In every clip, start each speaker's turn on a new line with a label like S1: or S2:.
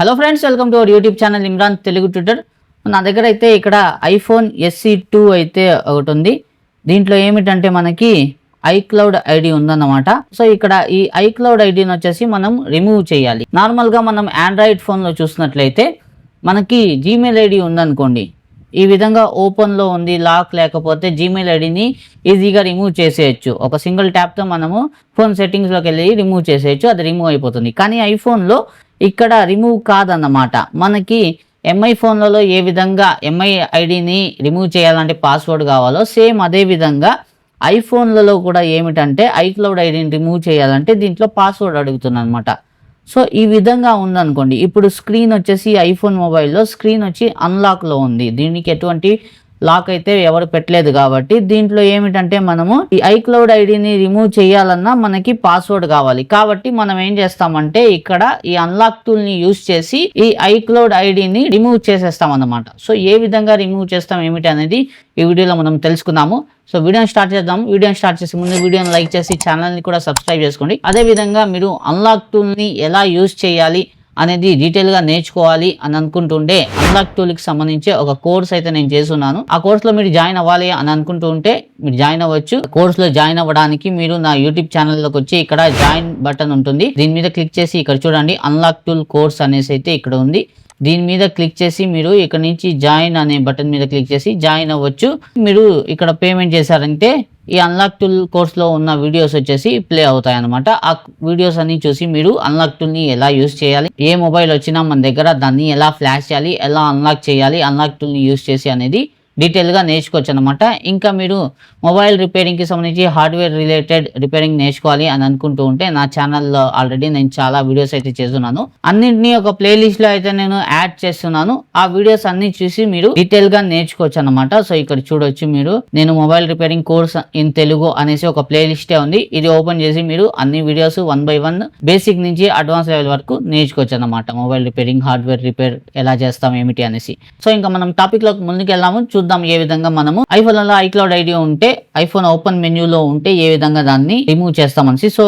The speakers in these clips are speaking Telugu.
S1: Hello friends, welcome to our YouTube channel Imran Telugu tutor. నా దగ్గర అయితే ఇక్కడ ఐఫోన్ SE2 అయితే ఒకటి ఉంది. దీంట్లో ఏమిటంటే మనకి iCloud ఐడి ఉందన్నమాట. సో ఇక్కడ ఈ iCloud ఐడిని వచ్చేసి మనం రిమూవ్ చేయాలి. నార్మల్గా మనం ఆండ్రాయిడ్ ఫోన్లో చూసినట్లయితే మనకి జీమెయిల్ ఐడి ఉందనుకోండి, ఈ విధంగా ఓపెన్లో ఉంది లాక్, లేకపోతే జీమెయిల్ ఐడిని ఈజీగా రిమూవ్ చేసేయచ్చు. ఒక సింగిల్ ట్యాప్తో మనము ఫోన్ సెట్టింగ్స్లోకి వెళ్ళి రిమూవ్ చేసేయచ్చు, అది రిమూవ్ అయిపోతుంది. కానీ ఐఫోన్లో ఇక్కడ రిమూవ్ కాదన్నమాట. మనకి ఎంఐ ఫోన్లలో ఏ విధంగా ఎంఐ ఐడిని రిమూవ్ చేయాలంటే పాస్వర్డ్ కావాలో, సేమ్ అదే విధంగా ఐఫోన్లలో కూడా ఏమిటంటే iCloud ఐడిని రిమూవ్ చేయాలంటే దీంట్లో పాస్వర్డ్ అడుగుతుంది అనమాట. సో ఈ విధంగా ఉందనుకోండి, ఇప్పుడు స్క్రీన్ వచ్చేసి ఐఫోన్ మొబైల్లో స్క్రీన్ వచ్చి అన్లాక్లో ఉంది. దీనికి ఎటువంటి లాక్ అయితే ఎవరు పెట్టలేదు కాబట్టి దీంట్లో ఏమిటంటే మనము ఈ iCloud ఐడిని రిమూవ్ చేయాలన్నా మనకి పాస్వర్డ్ కావాలి. కాబట్టి మనం ఏం చేస్తామంటే ఇక్కడ ఈ అన్లాక్ టూల్ని యూజ్ చేసి ఈ iCloud ఐడిని రిమూవ్ చేసేస్తాం అన్నమాట. సో ఏ విధంగా రిమూవ్ చేస్తాం ఏమిటి అనేది ఈ వీడియోలో మనం తెలుసుకుందాము. సో వీడియోని స్టార్ట్ చేద్దాం. వీడియోని స్టార్ట్ చేసే ముందు వీడియోని లైక్ చేసి ఛానల్ని కూడా సబ్స్క్రైబ్ చేసుకోండి. అదే విధంగా మీరు అన్లాక్ టూల్ని ఎలా యూజ్ చేయాలి అనేది డీటెయిల్గా నేర్చుకోవాలి అని అనుకుంటుంటే అన్లాక్ టూల్కి సంబంధించి ఒక కోర్స్ అయితే నేను చేస్తున్నాను. ఆ కోర్సులో మీరు జాయిన్ అవ్వాలి అని అనుకుంటుంటే మీరు జాయిన్ అవ్వచ్చు. కోర్సులో జాయిన్ అవ్వడానికి మీరు నా యూట్యూబ్ ఛానల్లోకి వచ్చి ఇక్కడ జాయిన్ బటన్ ఉంటుంది, దీని మీద క్లిక్ చేసి ఇక్కడ చూడండి అన్లాక్ టూల్ కోర్స్ అనేసి అయితే ఇక్కడ ఉంది. దీని మీద క్లిక్ చేసి మీరు ఇక్కడ నుంచి జాయిన్ అనే బటన్ మీద క్లిక్ చేసి జాయిన్ అవ్వచ్చు. మీరు ఇక్కడ పేమెంట్ చేశారంటే ఈ అన్లాక్ టూల్ కోర్స్లో ఉన్న వీడియోస్ వచ్చేసి ప్లే అవుతాయి అనమాట. ఆ వీడియోస్ అన్ని చూసి మీరు అన్లాక్ టూల్ని ఎలా యూజ్ చేయాలి, ఏ మొబైల్ వచ్చినా మన దగ్గర దాన్ని ఎలా ఫ్లాష్ చేయాలి, ఎలా అన్లాక్ చేయాలి, అన్లాక్ టూల్ని యూజ్ చేసి అనేది డీటెయిల్గా నేర్చుకోవచ్చు అనమాట. ఇంకా మీరు మొబైల్ రిపేరింగ్కి సంబంధించి హార్డ్వేర్ రిలేటెడ్ రిపేరింగ్ నేర్చుకోవాలి అని అనుకుంటూ ఉంటే నా ఛానల్లో ఆల్రెడీ నేను చాలా వీడియోస్ అయితే చేస్తున్నాను. అన్నింటినీ ఒక ప్లేలిస్ట్లో అయితే నేను యాడ్ చేస్తున్నాను. ఆ వీడియోస్ అన్ని చూసి మీరు డీటెయిల్గా నేర్చుకోవచ్చు అనమాట. సో ఇక్కడ చూడొచ్చు మీరు, నేను mobile repairing course in Telugu అనేసి ఒక ప్లేలిస్టే ఉంది. ఇది ఓపెన్ చేసి మీరు అన్ని వీడియోస్ 1 by 1 బేసిక్ నుంచి అడ్వాన్స్ లెవెల్ వరకు నేర్చుకోవచ్చు అనమాట. మొబైల్ రిపేరింగ్, హార్డ్వేర్ రిపేర్ ఎలా చేస్తాం ఏమిటి అనేసి. సో ఇంకా మనం టాపిక్లోకి ముందుకు వెళ్దాము. చూద్దాం ఏ విధంగా మనము ఐఫోన్లలో iCloud ఐడి ఉంటే, ఐఫోన్ ఓపెన్ మెన్యూలో ఉంటే ఏ విధంగా దాన్ని రిమూవ్ చేస్తామనేసి. సో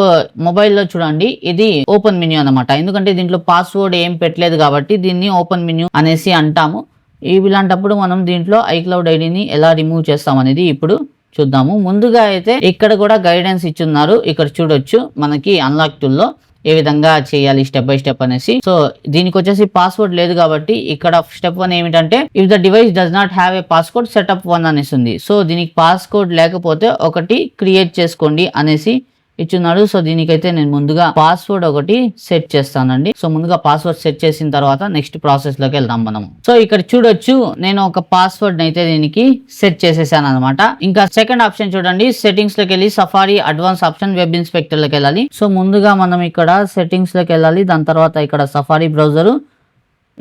S1: మొబైల్లో చూడండి ఇది ఓపెన్ మెన్యూ అనమాట. ఎందుకంటే దీంట్లో పాస్వర్డ్ ఏం పెట్టలేదు కాబట్టి దీన్ని ఓపెన్ మెన్యూ అనేసి అంటాము. ఇలాంటప్పుడు మనం దీంట్లో iCloud ఐడిని ఎలా రిమూవ్ చేస్తాం అనేది ఇప్పుడు చూద్దాము. ముందుగా అయితే ఇక్కడ కూడా గైడెన్స్ ఇచ్చున్నారు. ఇక్కడ చూడొచ్చు మనకి అన్లాక్ టూల్లో ఏ విధంగా చేయాలి స్టెప్ బై స్టెప్ అనేసి. సో దీనికి వచ్చేసి పాస్వర్డ్ లేదు కాబట్టి ఇక్కడ స్టెప్ 1 ఏమిటంటే if the device does not have a password setup 1 అనేసి ఉంది. సో దీనికి పాస్వర్డ్ లేకపోతే ఒకటి క్రియేట్ చేసుకోండి అనేసి ఇచ్చున్నాడు. సో దీనికైతే నేను ముందుగా పాస్వర్డ్ ఒకటి సెట్ చేస్తానండి. సో ముందుగా పాస్వర్డ్ సెట్ చేసిన తర్వాత నెక్స్ట్ ప్రాసెస్ లోకి వెళ్దాం మనం. సో ఇక్కడ చూడొచ్చు నేను ఒక పాస్వర్డ్ అయితే దీనికి సెట్ చేసేసాను అనమాట. ఇంకా సెకండ్ ఆప్షన్ చూడండి, సెట్టింగ్స్ లోకి వెళ్ళి safari advance option web inspector లోకి వెళ్ళాలి. సో ముందుగా మనం ఇక్కడ సెట్టింగ్స్ లోకి వెళ్ళాలి. దాని తర్వాత ఇక్కడ సఫారీ బ్రౌజర్,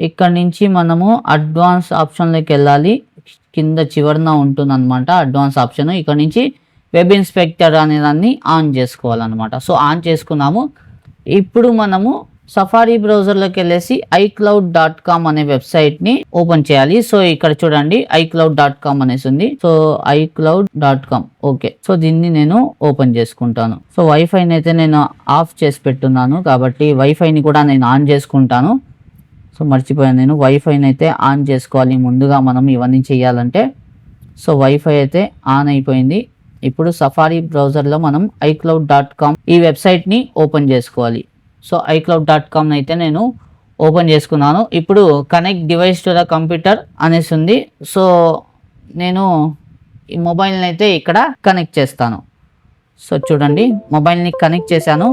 S1: ఇక్కడ నుంచి మనము అడ్వాన్స్ ఆప్షన్ లోకి వెళ్ళాలి. కింద చివరన ఉంటుంది అనమాట అడ్వాన్స్ ఆప్షన్. ఇక్కడ నుంచి వెబ్ ఇన్స్పెక్టర్ అనే దాన్ని ఆన్ చేసుకోవాలన్నమాట. సో ఆన్ చేసుకున్నాము. ఇప్పుడు మనము సఫారీ బ్రౌజర్లోకి వెళ్ళేసి iCloud.com అనే వెబ్సైట్ని ఓపెన్ చేయాలి. సో ఇక్కడ చూడండి iCloud.com అనేసి ఉంది. So iCloud.com okay. సో దీన్ని నేను ఓపెన్ చేసుకుంటాను. సో వైఫైని అయితే నేను ఆఫ్ చేసి పెట్టున్నాను కాబట్టి వైఫైని కూడా నేను ఆన్ చేసుకుంటాను. సో మర్చిపోయాను, నేను వైఫైని అయితే ఆన్ చేసుకోవాలి ముందుగా మనం ఇవన్నీ చేయాలంటే. సో వైఫై అయితే ఆన్ అయిపోయింది. ఇప్పుడు సఫారీ బ్రౌజర్లో మనం iCloud.com ఈ వెబ్సైట్ని ఓపెన్ చేసుకోవాలి. సో iCloud.com అయితే నేను ఓపెన్ చేసుకున్నాను. ఇప్పుడు connect device to the computer అనేసి ఉంది. సో నేను ఈ మొబైల్ని అయితే ఇక్కడ కనెక్ట్ చేస్తాను. సో చూడండి మొబైల్ని కనెక్ట్ చేశాను.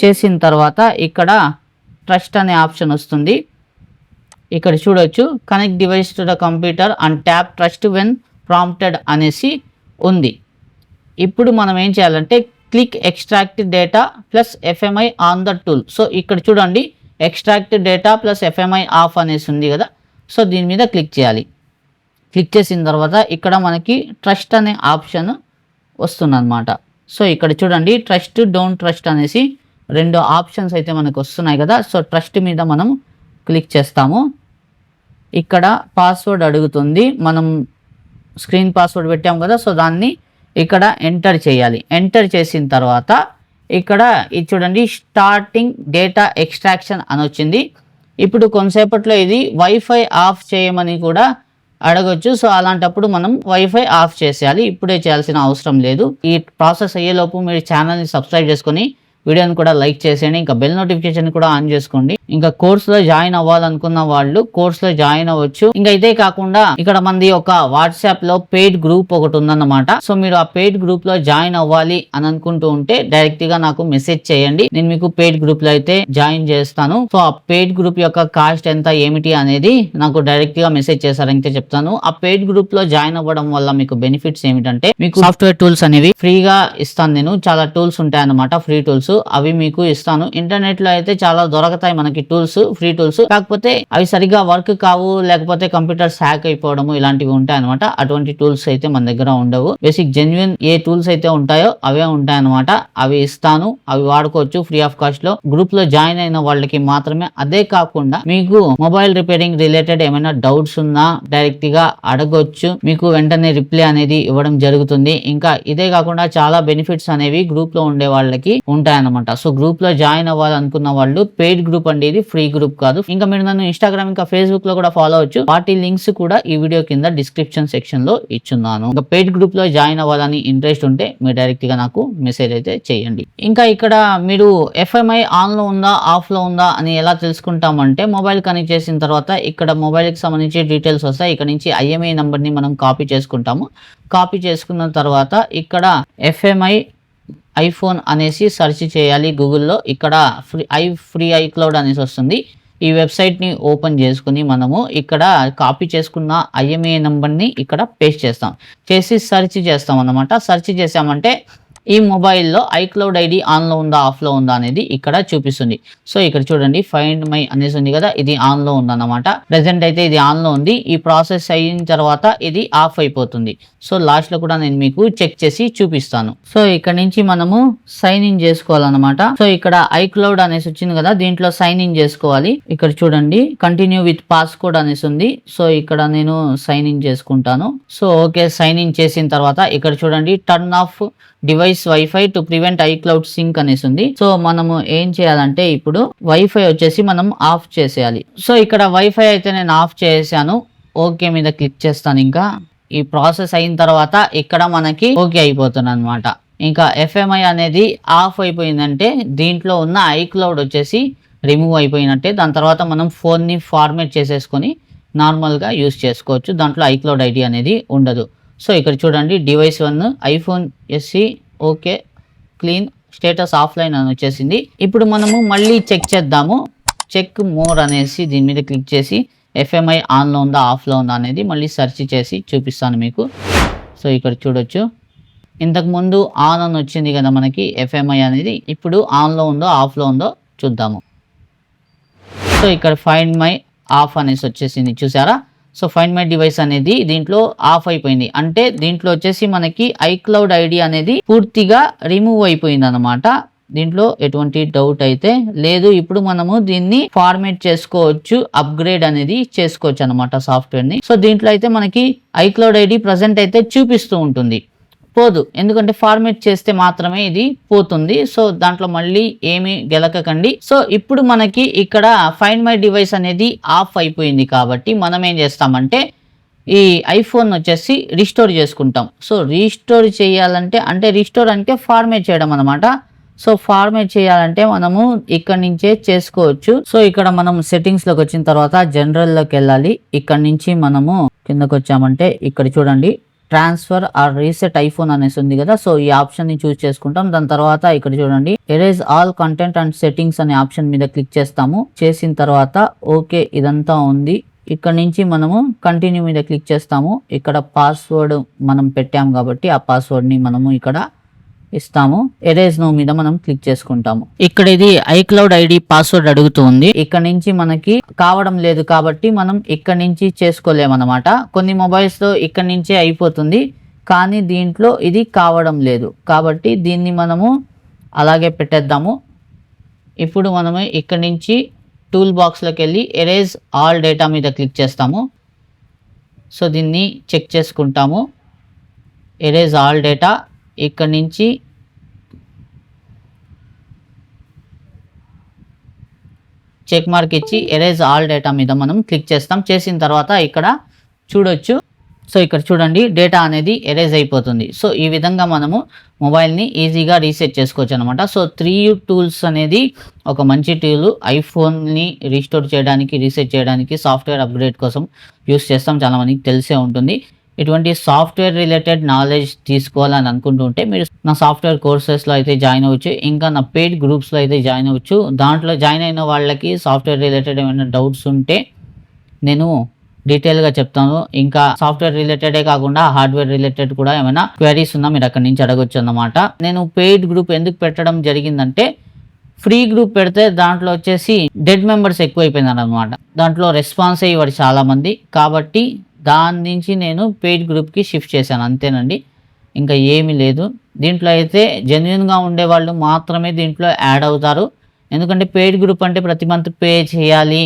S1: చేసిన తర్వాత ఇక్కడ ట్రస్ట్ అనే ఆప్షన్ వస్తుంది. ఇక్కడ చూడొచ్చు connect device to the computer and tap trust when prompted అనేసి ఉంది. ఇప్పుడు మనం ఏం చేయాలంటే click extract data plus FMI on the tool. So ఇక్కడ చూడండి extract data plus FMI of అనేసి ఉంది కదా. సో దీని మీద క్లిక్ చేయాలి. క్లిక్ చేసిన తర్వాత ఇక్కడ మనకి ట్రస్ట్ అనే ఆప్షన్ వస్తుందన్నమాట. సో ఇక్కడ చూడండి ట్రస్ట్, డోంట్ ట్రస్ట్ అనేసి 2 ఆప్షన్స్ అయితే మనకు వస్తున్నాయి కదా. సో ట్రస్ట్ మీద మనం క్లిక్ చేస్తాము. ఇక్కడ పాస్వర్డ్ అడుగుతుంది, మనం స్క్రీన్ పాస్వర్డ్ పెట్టాం కదా. సో దాన్ని ఇక్కడ ఎంటర్ చేయాలి. ఎంటర్ చేసిన తర్వాత ఇక్కడ ఇది చూడండి స్టార్టింగ్ డేటా ఎక్స్ట్రాక్షన్ అని వచ్చింది. ఇప్పుడు కొంతసేపట్లో ఇది వైఫై ఆఫ్ చేయమని కూడా అడగొచ్చు. సో అలాంటప్పుడు మనం వైఫై ఆఫ్ చేసేయాలి. ఇప్పుడే చేయాల్సిన అవసరం లేదు. ఈ ప్రాసెస్ అయ్యేలోపు మీరు ఛానల్ని సబ్స్క్రైబ్ చేసుకొని వీడియోని కూడా లైక్ చేసేయండి. ఇంకా బెల్ నోటిఫికేషన్ కూడా ఆన్ చేసుకోండి. ఇంకా కోర్సులో జాయిన్ అవ్వాలనుకున్న వాళ్ళు కోర్సులో జాయిన్ అవ్వచ్చు. ఇంకా ఇదే కాకుండా ఇక్కడ మనది ఒక వాట్సాప్ లో పెయిడ్ గ్రూప్ ఒకటి ఉందన్నమాట. సో మీరు ఆ పెయిడ్ గ్రూప్ లో జాయిన్ అవ్వాలి అని అనుకుంటూ ఉంటే డైరెక్ట్ గా నాకు మెసేజ్ చేయండి. నేను మీకు పెయిడ్ గ్రూప్ లో అయితే జాయిన్ చేస్తాను. సో ఆ పెయిడ్ గ్రూప్ యొక్క కాస్ట్ ఎంత ఏమిటి అనేది నాకు డైరెక్ట్ గా మెసేజ్ చేశారంటే చెప్తాను. ఆ పెయిడ్ గ్రూప్ లో జాయిన్ అవ్వడం వల్ల మీకు బెనిఫిట్స్ ఏమిటంటే మీకు సాఫ్ట్వేర్ టూల్స్ అనేవి ఫ్రీగా ఇస్తాను. నేను చాలా టూల్స్ ఉంటాయి అన్నమాట, ఫ్రీ టూల్స్ అవి మీకు ఇస్తాను. ఇంటర్నెట్ లో అయితే చాలా దొరకతాయి మనకి టూల్స్, ఫ్రీ టూల్స్. కాకపోతే అవి సరిగా వర్క్ కావు, లేకపోతే కంప్యూటర్స్ హ్యాక్ అయిపోవడము ఇలాంటివి ఉంటాయి అనమాట. అటువంటి టూల్స్ అయితే మన దగ్గర ఉండవు. బేసిక్ జెన్యున్ ఏ టూల్స్ అయితే ఉంటాయో అవే ఉంటాయి అనమాట. అవి ఇస్తాను, అవి వాడుకోవచ్చు ఫ్రీ ఆఫ్ కాస్ట్ లో. గ్రూప్ లో జాయిన్ అయిన వాళ్ళకి మాత్రమే. అదే కాకుండా మీకు మొబైల్ రిపేరింగ్ రిలేటెడ్ ఏమైనా డౌట్స్ ఉన్నా డైరెక్ట్ గా అడగొచ్చు. మీకు వెంటనే రిప్లై అనేది ఇవ్వడం జరుగుతుంది. ఇంకా ఇదే కాకుండా చాలా బెనిఫిట్స్ అనేవి గ్రూప్ లో ఉండే వాళ్ళకి ఉంటాయి. సో గ్రూప్ లో జాయిన్ అవ్వాలనుకున్న వాళ్ళు పెయిడ్ గ్రూప్ అండి, ఇది ఫ్రీ గ్రూప్ కాదు. ఇంకా మీరు నన్ను ఇన్స్టాగ్రామ్ ఇంకా ఫేస్బుక్ లో కూడా ఫాలో అవచ్చు. వాటి లింక్స్ కూడా ఈ వీడియో కింద డిస్క్రిప్షన్ సెక్షన్ లో ఇచ్చున్నాను. ఇంకా పెయిడ్ గ్రూప్ లో జాయిన్ అవ్వాలని ఇంట్రెస్ట్ ఉంటే మీరు డైరెక్ట్ గా నాకు మెసేజ్ అయితే చేయండి. ఇంకా ఇక్కడ మీరు FMI ఆన్ లో ఉందా ఆఫ్ లో ఉందా అని ఎలా తెలుసుకుంటామంటే మొబైల్ కనెక్ట్ చేసిన తర్వాత ఇక్కడ మొబైల్ కి సంబంధించి డీటెయిల్స్ వస్తాయి. ఇక్కడ నుంచి IMEI నంబర్ ని మనం కాపీ చేసుకుంటాము. కాపీ చేసుకున్న తర్వాత ఇక్కడ FMI iPhone అనేసి సెర్చ్ చేయాలి గూగుల్లో. ఇక్కడ ఫ్రీ iCloud అనేసి వస్తుంది. ఈ వెబ్సైట్ని ఓపెన్ చేసుకుని మనము ఇక్కడ కాపీ చేసుకున్న IMEI నంబర్ని ఇక్కడ పేస్ట్ చేస్తాం. చేసి సెర్చ్ చేస్తాం అన్నమాట. సెర్చ్ చేసామంటే ఈ మొబైల్లో iCloud ID ఆన్లో ఉందా ఆఫ్లో ఉందా అనేది ఇక్కడ చూపిస్తుంది. సో ఇక్కడ చూడండి ఫైండ్ మై అనేసి ఉంది కదా, ఇది ఆన్లో ఉందన్నమాట. ప్రెసెంట్ అయితే ఇది ఆన్లో ఉంది. ఈ ప్రాసెస్ అయిన తర్వాత ఇది ఆఫ్ అయిపోతుంది. సో లాస్ట్లో కూడా నేను మీకు చెక్ చేసి చూపిస్తాను. సో ఇక్కడ నుంచి మనము సైన్ ఇన్ చేసుకోవాలన్నమాట. సో ఇక్కడ iCloud అనేసి వచ్చింది కదా, దీంట్లో సైన్ ఇన్ చేసుకోవాలి. ఇక్కడ చూడండి కంటిన్యూ విత్ పాస్కోడ్ అనేసి ఉంది. సో ఇక్కడ నేను సైన్ ఇన్ చేసుకుంటాను. సో ఓకే, సైన్ ఇన్ చేసిన తర్వాత ఇక్కడ చూడండి turn off device wifi to prevent iCloud sync అనేసి ఉంది. సో మనము ఏం చేయాలంటే ఇప్పుడు వైఫై వచ్చేసి మనం ఆఫ్ చేసేయాలి. సో ఇక్కడ వైఫై అయితే నేను ఆఫ్ చేసాను. ఓకే మీద క్లిక్ చేస్తాను. ఇంకా ఈ ప్రాసెస్ అయిన తర్వాత ఇక్కడ మనకి ఓకే అయిపోతుంది అనమాట. ఇంకా FMI అనేది ఆఫ్ అయిపోయిందంటే దీంట్లో ఉన్న iCloud వచ్చేసి రిమూవ్ అయిపోయినట్టే. దాని తర్వాత మనం ఫోన్ని ఫార్మేట్ చేసేసుకొని నార్మల్గా యూస్ చేసుకోవచ్చు. దాంట్లో iCloud ID అనేది ఉండదు. సో ఇక్కడ చూడండి device 1 iPhone SE okay clean status offline అని వచ్చేసింది. ఇప్పుడు మనము మళ్ళీ చెక్ చేద్దాము. చెక్ మోర్ అనేసి దీని మీద క్లిక్ చేసి FMI ఆన్లో ఉందా ఆఫ్లో ఉందా అనేది మళ్ళీ సెర్చ్ చేసి చూపిస్తాను మీకు. సో ఇక్కడ చూడొచ్చు ఇంతకుముందు ఆన్ అని వచ్చింది కదా మనకి FMI అనేది, ఇప్పుడు ఆన్లో ఉందో ఆఫ్లో ఉందో చూద్దాము. సో ఇక్కడ ఫైండ్ మై ఆఫ్ అనేసి వచ్చేసింది చూసారా. సో ఫైండ్ మై డివైస్ అనేది దీంట్లో ఆఫ్ అయిపోయింది. అంటే దీంట్లో వచ్చేసి మనకి iCloud ID అనేది పూర్తిగా రిమూవ్ అయిపోయింది అనమాట. దీంట్లో ఎటువంటి డౌట్ అయితే లేదు. ఇప్పుడు మనము దీన్ని ఫార్మేట్ చేసుకోవచ్చు, అప్గ్రేడ్ అనేది చేసుకోవచ్చు అనమాట సాఫ్ట్వేర్ ని. సో దీంట్లో అయితే మనకి iCloud ID ప్రజెంట్ అయితే చూపిస్తూ ఉంటుంది, పోదు. ఎందుకంటే ఫార్మేట్ చేస్తే మాత్రమే ఇది పోతుంది. సో దాంట్లో మళ్ళీ ఏమి గెలకకండి. సో ఇప్పుడు మనకి ఇక్కడ ఫైండ్ మై డివైస్ అనేది ఆఫ్ అయిపోయింది కాబట్టి మనం ఏం చేస్తామంటే ఈ iPhone వచ్చేసి రీస్టోర్ చేసుకుంటాం. సో రీస్టోర్ చేయాలంటే రీస్టోర్ అంటే ఫార్మేట్ చేయడం అనమాట. సో ఫార్మేట్ చేయాలంటే మనము ఇక్కడ నుంచే చేసుకోవచ్చు. సో ఇక్కడ మనం సెట్టింగ్స్ లోకి వచ్చిన తర్వాత జనరల్ లోకి వెళ్ళాలి. ఇక్కడ నుంచి మనము కిందకు వచ్చామంటే ఇక్కడ చూడండి ట్రాన్స్ఫర్ ఆర్ రీసెట్ iPhone అనేసి ఉంది కదా. సో ఈ ఆప్షన్ ని చూస్ చేసుకుంటాం. దాని తర్వాత ఇక్కడ చూడండి erase all content and settings అనే ఆప్షన్ మీద క్లిక్ చేస్తాము. చేసిన తర్వాత ఓకే ఇదంతా ఉంది. ఇక్కడ నుంచి మనము కంటిన్యూ మీద క్లిక్ చేస్తాము. ఇక్కడ పాస్వర్డ్ మనం పెట్టాం కాబట్టి ఆ పాస్వర్డ్ ని మనము ఇక్కడ ఇస్తాము. ఎరేజ్ నో మీద మనం క్లిక్ చేసుకుంటాము. ఇక్కడ ఇది iCloud ID పాస్వర్డ్ అడుగుతుంది. ఇక్కడ నుంచి మనకి కావడం లేదు కాబట్టి మనం ఇక్కడ నుంచి చేసుకోలేమన్నమాట. కొన్ని మొబైల్స్ లో ఇక్కడ నుంచే అయిపోతుంది, కానీ దీంట్లో ఇది కావడం లేదు కాబట్టి దీన్ని మనము అలాగే పెట్టేద్దాము. ఇప్పుడు మనము ఇక్కడ నుంచి టూల్ బాక్స్లోకి వెళ్ళి ఎరేజ్ ఆల్ డేటా మీద క్లిక్ చేస్తాము. సో దీన్ని చెక్ చేసుకుంటాము. ఎరేజ్ ఆల్ డేటా ఇక్కడ నుంచి చెక్ మార్క్ ఇచ్చి ఎరేజ్ ఆల్ డేటా మీద మనం క్లిక్ చేస్తాం. చేసిన తర్వాత ఇక్కడ చూడొచ్చు. సో ఇక్కడ చూడండి డేటా అనేది ఎరేజ్ అయిపోతుంది. సో ఈ విధంగా మనము మొబైల్ని ఈజీగా రీసెట్ చేసుకోవచ్చు అనమాట. సో 3U టూల్స్ అనేది ఒక మంచి టూల్. ఐఫోన్ని రీస్టోర్ చేయడానికి, రీసెట్ చేయడానికి, సాఫ్ట్వేర్ అప్గ్రేడ్ కోసం యూస్ చేస్తాం. చాలా మందికి తెలిసే ఉంటుంది. ఇటువంటి సాఫ్ట్వేర్ రిలేటెడ్ నాలెడ్జ్ తీసుకోవాలని అనుకుంటుంటే మీరు నా సాఫ్ట్వేర్ కోర్సెస్లో అయితే జాయిన్ అవ్వచ్చు. ఇంకా నా పెయిడ్ గ్రూప్స్లో అయితే జాయిన్ అవ్వచ్చు. దాంట్లో జాయిన్ అయిన వాళ్ళకి సాఫ్ట్వేర్ రిలేటెడ్ ఏమైనా డౌట్స్ ఉంటే నేను డీటెయిల్గా చెప్తాను. ఇంకా సాఫ్ట్వేర్ రిలేటెడే కాకుండా హార్డ్వేర్ రిలేటెడ్ కూడా ఏమైనా క్వైరీస్ ఉన్నా మీరు అక్కడి నుంచి అడగొచ్చు అన్నమాట. నేను పెయిడ్ గ్రూప్ ఎందుకు పెట్టడం జరిగిందంటే, ఫ్రీ గ్రూప్ పెడితే దాంట్లో వచ్చేసి డెడ్ మెంబర్స్ ఎక్కువైపోయినారు అనమాట. దాంట్లో రెస్పాన్స్ అయ్యేవారు చాలామంది. కాబట్టి దాని నుంచి నేను పెయిడ్ గ్రూప్కి షిఫ్ట్ చేశాను అంతేనండి, ఇంకా ఏమీ లేదు. దీంట్లో అయితే జెన్యున్గా ఉండేవాళ్ళు మాత్రమే దీంట్లో యాడ్ అవుతారు. ఎందుకంటే పెయిడ్ గ్రూప్ అంటే ప్రతి మంత్ పే చేయాలి,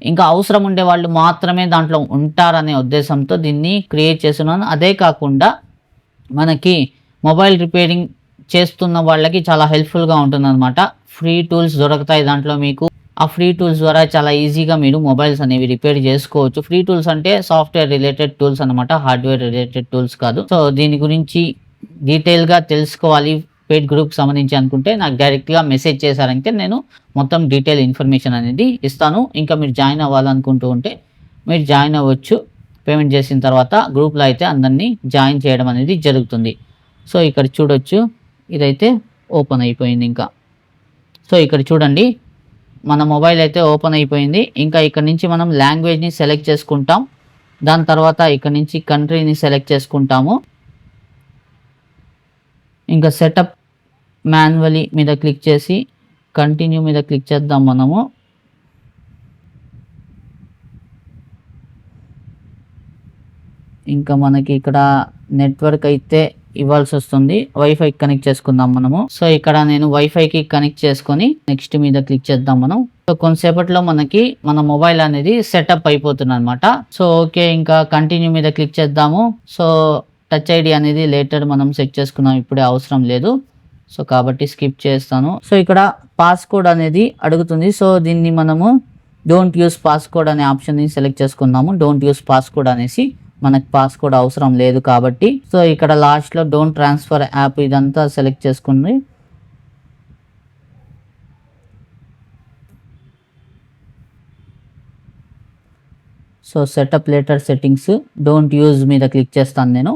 S1: ఇంకా అవసరం ఉండే వాళ్ళు మాత్రమే దాంట్లో ఉంటారనే ఉద్దేశంతో దీన్ని క్రియేట్ చేస్తున్నాను. అదే కాకుండా మనకి మొబైల్ రిపేరింగ్ చేస్తున్న వాళ్ళకి చాలా హెల్ప్ఫుల్గా ఉంటుందన్నమాట. ఫ్రీ టూల్స్ దొరుకుతాయి దాంట్లో మీకు. ఆ ఫ్రీ టూల్స్ ద్వారా చాలా ఈజీగా మీరు మొబైల్స్ అనేవి రిపేర్ చేసుకోవచ్చు. ఫ్రీ టూల్స్ అంటే సాఫ్ట్వేర్ రిలేటెడ్ టూల్స్ అనమాట, హార్డ్వేర్ రిలేటెడ్ టూల్స్ కాదు. సో దీని గురించి డీటెయిల్గా తెలుసుకోవాలి పెయిడ్ గ్రూప్కి సంబంధించి అనుకుంటే నాకు డైరెక్ట్గా మెసేజ్ చేశారంటే నేను మొత్తం డీటెయిల్ ఇన్ఫర్మేషన్ అనేది ఇస్తాను. ఇంకా మీరు జాయిన్ అవ్వాలనుకుంటూ ఉంటే మీరు జాయిన్ అవ్వచ్చు. పేమెంట్ చేసిన తర్వాత గ్రూప్లో అయితే అందరినీ జాయిన్ చేయడం అనేది జరుగుతుంది. సో ఇక్కడ చూడొచ్చు, ఇదైతే ఓపెన్ అయిపోయింది. ఇంకా సో ఇక్కడ చూడండి మన మొబైల్ అయితే ఓపెన్ అయిపోయింది. ఇంకా ఇక్కడ నుంచి మనం లాంగ్వేజ్ని సెలెక్ట్ చేసుకుంటాం. దాని తర్వాత ఇక్కడ నుంచి కంట్రీని సెలెక్ట్ చేసుకుంటాము. ఇంకా సెటప్ మాన్యువలీ మీద క్లిక్ చేసి కంటిన్యూ మీద క్లిక్ చేద్దాం మనము. ఇంకా మనకి ఇక్కడ నెట్వర్క్ అయితే ఇవ్వాల్సి వస్తుంది. వైఫై కనెక్ట్ చేసుకుందాం మనము. సో ఇక్కడ నేను వైఫైకి కనెక్ట్ చేసుకొని నెక్స్ట్ మీద క్లిక్ చేద్దాం మనం. సో కొంతసేపట్లో మనకి మన మొబైల్ అనేది సెటప్ అయిపోతుంది అనమాట. సో ఓకే, ఇంకా కంటిన్యూ మీద క్లిక్ చేద్దాము. సో టచ్ ఐడి అనేది లేటర్ మనం సెట్ చేసుకున్నాం, ఇప్పుడే అవసరం లేదు. సో కాబట్టి స్కిప్ చేస్తాను. సో ఇక్కడ పాస్కోడ్ అనేది అడుగుతుంది. సో దీన్ని మనము డోంట్ యూస్ పాస్కోడ్ అనే ఆప్షన్ని సెలెక్ట్ చేసుకుందాము. డోంట్ యూస్ పాస్కోడ్ అనేసి మనకు పాస్కోడ్ అవసరం లేదు కాబట్టి. సో ఇక్కడ లాస్ట్లో డోంట్ ట్రాన్స్ఫర్ యాప్ ఇదంతా సెలెక్ట్ చేసుకుంది. So setup later settings don't use మీద క్లిక్ చేస్తాను నేను.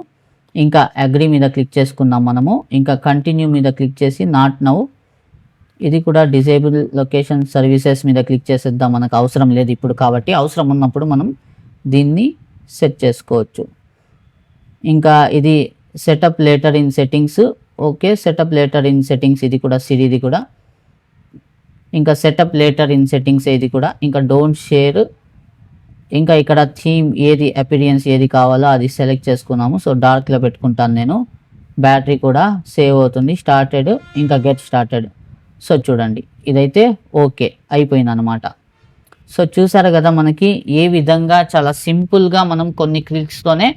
S1: ఇంకా అగ్రీ మీద క్లిక్ చేసుకుందాం మనము. ఇంకా కంటిన్యూ మీద క్లిక్ చేసి నాట్ నౌ, ఇది కూడా డిజేబుల్ లొకేషన్ సర్వీసెస్ మీద క్లిక్ చేసేద్దాం. మనకు అవసరం లేదు ఇప్పుడు కాబట్టి, అవసరం ఉన్నప్పుడు మనం దీన్ని సెట్ చేసుకోవచ్చు. ఇంకా ఇది setup later in settings. Okay, setup later in settings ఇది కూడా సిరిది కూడా. ఇంకా సెటప్ లేటర్ ఇన్ సెట్టింగ్స్ ఇది కూడా. ఇంకా డోంట్ షేర్. ఇంకా ఇక్కడ థీమ్ ఏది, అపిరియన్స్ ఏది కావాలో అది సెలెక్ట్ చేసుకున్నాము. సో డార్క్లో పెట్టుకుంటాను నేను. బ్యాటరీ కూడా సేవ్ అవుతుంది. స్టార్టెడ్, ఇంకా గెట్ స్టార్టెడ్. సో చూడండి ఇదైతే ఓకే అయిపోయింది అనమాట. సో చూసారు కదా మనకి ఏ విధంగా చాలా సింపుల్గా మనం కొన్ని క్లిక్స్తోనే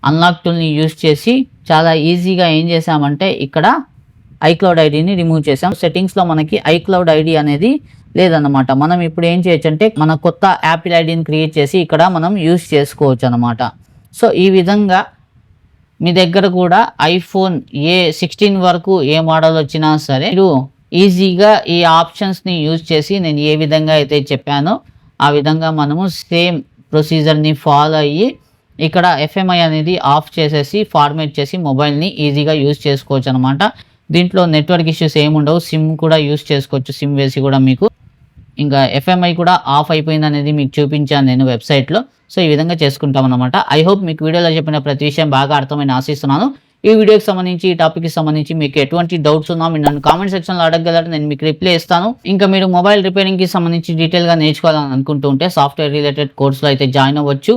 S1: అన్లాక్ టూల్ని యూజ్ చేసి చాలా ఈజీగా ఏం చేసామంటే ఇక్కడ ఐక్లౌడ్ ఐడిని రిమూవ్ చేసాం. సెట్టింగ్స్లో మనకి ఐక్లౌడ్ ఐడి అనేది లేదన్నమాట. మనం ఇప్పుడు ఏం చేయొచ్చు అంటే మన కొత్త యాపిల్ ఐడిని క్రియేట్ చేసి ఇక్కడ మనం యూజ్ చేసుకోవచ్చు అనమాట. సో ఈ విధంగా మీ దగ్గర కూడా ఐఫోన్ 16 వరకు ఏ మోడల్ వచ్చినా సరే మీరు ఈజీగా ఈ ఆప్షన్స్ని యూజ్ చేసి నేను ఏ విధంగా అయితే చెప్పానో ఆ విధంగా మనము సేమ్ ప్రొసీజర్ని ఫాలో అయ్యి ఇక్కడ ఎఫ్ఎంఐ అనేది ఆఫ్ చేసేసి ఫార్మేట్ చేసి మొబైల్ని ఈజీగా యూజ్ చేసుకోవచ్చు అనమాట. దీంట్లో నెట్వర్క్ ఇష్యూస్ ఏముండవు. సిమ్ కూడా యూజ్ చేసుకోవచ్చు. సిమ్ వేసి కూడా మీకు ఇంకా ఎఫ్ఎంఐ కూడా ఆఫ్ అయిపోయింది అనేది మీకు చూపించాను నేను వెబ్సైట్లో. సో ఈ విధంగా చేసుకుంటాం అనమాట. ఐ హోప్ మీకు వీడియోలో చెప్పిన ప్రతి విషయం బాగా అర్థమైనా ఆశిస్తున్నాను. ఈ వీడియోకి సంబంధించి ఈ టాపిక్కి సంబంధించి మీకు ఎటువంటి డౌట్స్ ఉన్నా మీరు నన్ను కామెంట్ సెక్షన్లో అడగగలరు, నేను మీకు రిప్లై ఇస్తాను. ఇంకా మీరు మొబైల్ రిపేరింగ్కి సంబంధించి డీటెయిల్గా నేర్చుకోవాలని అనుకుంటూ ఉంటే సాఫ్ట్వేర్ రిలేటెడ్ కోర్సులో అయితే జాయిన్ అవ్వచ్చు.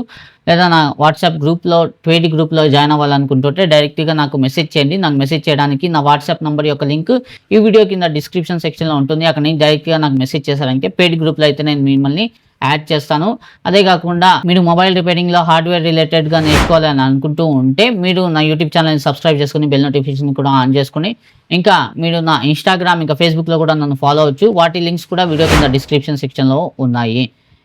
S1: లేదా నా వాట్సాప్ గ్రూప్లో పెయిడ్ గ్రూప్లో జాయిన్ అవ్వాలనుకుంటుంటే డైరెక్ట్గా నాకు మెసేజ్ చేయండి. నాకు మెసేజ్ చేయడానికి నా వాట్సాప్ నెంబర్ యొక్క లింక్ ఈ వీడియో కింద డిస్క్రిప్షన్ సెక్షన్లో ఉంటుంది. అక్కడ నుంచి డైరెక్ట్గా నాకు మెసేజ్ చేశారంటే పెయిడ్ గ్రూప్లో అయితే నేను మిమ్మల్ని యాడ్ చేస్తాను. అదే కాకుండా మీరు మొబైల్ రిపేరింగ్లో హార్డ్వేర్ రిలేటెడ్గా నేర్చుకోవాలని అనుకుంటూ ఉంటే మీరు నా యూట్యూబ్ ఛానల్ని సబ్స్క్రైబ్ చేసుకుని బెల్ నోటిఫికేషన్ కూడా ఆన్ చేసుకుని ఇంకా మీరు నా ఇన్స్టాగ్రామ్ ఇంకా ఫేస్బుక్లో కూడా నన్ను ఫాలో అవ్వచ్చు. వాటి లింక్స్ కూడా వీడియో కింద డిస్క్రిప్షన్ సెక్షన్లో ఉన్నాయి.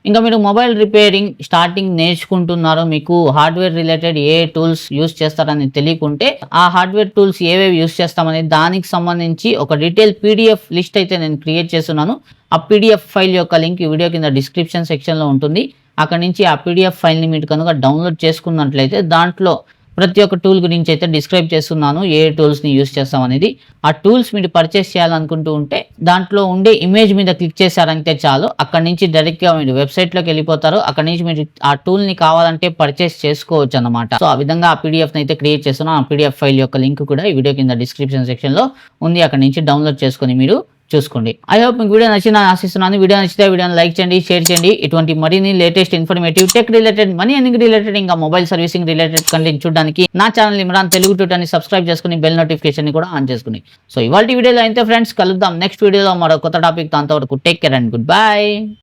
S1: ఇంకా మీరు మొబైల్ రిపేరింగ్ స్టార్టింగ్ నేర్చుకుంటున్నారో మీకు హార్డ్వేర్ రిలేటెడ్ ఏ టూల్స్ యూస్ చేస్తారని తెలియకుంటే ఆ హార్డ్వేర్ టూల్స్ ఏవేవి యూస్ చేస్తామని దానికి సంబంధించి ఒక డీటెయిల్ పీడిఎఫ్ లిస్ట్ అయితే నేను క్రియేట్ చేస్తున్నాను. ఆ పీడిఎఫ్ ఫైల్ యొక్క లింక్ ఈ వీడియో కింద డిస్క్రిప్షన్ సెక్షన్లో ఉంటుంది. అక్కడ నుంచి ఆ పీడిఎఫ్ ఫైల్ని మీరు కనుక డౌన్లోడ్ చేసుకున్నట్లయితే దాంట్లో ప్రతి ఒక్క టూల్ గురించి అయితే డిస్క్రైబ్ చేస్తున్నాను, ఏ టూల్స్ని యూస్ చేస్తాం అనేది. ఆ టూల్స్ మీరు పర్చేస్ చేయాలనుకుంటూ ఉంటే దాంట్లో ఉండే ఇమేజ్ మీద క్లిక్ చేశారంటే చాలు, అక్కడ నుంచి డైరెక్ట్గా మీరు వెబ్సైట్లోకి వెళ్ళిపోతారు. అక్కడ నుంచి మీరు ఆ టూల్ని కావాలంటే పర్చేస్ చేసుకోవచ్చు అనమాట. సో ఆ విధంగా ఆ పీడిఎఫ్ని అయితే క్రియేట్ చేస్తున్నాను. ఆ పీడిఎఫ్ ఫైల్ యొక్క లింక్ కూడా ఈ వీడియో కింద డిస్క్రిప్షన్ సెక్షన్లో ఉంది. అక్కడ నుంచి డౌన్లోడ్ చేసుకొని మీరు చూసుకోండి. ఐ హోప్ మీకు వీడియో నచ్చిందని ఆశిస్తున్నాను. వీడియో నచ్చితే వీడియోని లైక్ చేయండి, షేర్ చేయండి. ఇటువంటి మరిన్ని latest informative tech related, money earning related, ఇంకా మొబైల్ సర్వీసింగ్ రిలేటెడ్ కంటెంట్ చూడడానికి నా ఛానల్ ఇమ్రాన్ తెలుగు ట్యూటర్ని సబ్స్క్రైబ్ చేసుకుని బెల్ నోటిఫికేషన్ కూడా ఆన్ చేసుకుని. సో ఇవాళ వీడియోలో అయితే ఫ్రెండ్స్ కలుద్దాం నెక్స్ట్ వీడియోలో మరో కొత్త టాపిక్. అంతవరకు take care and good bye.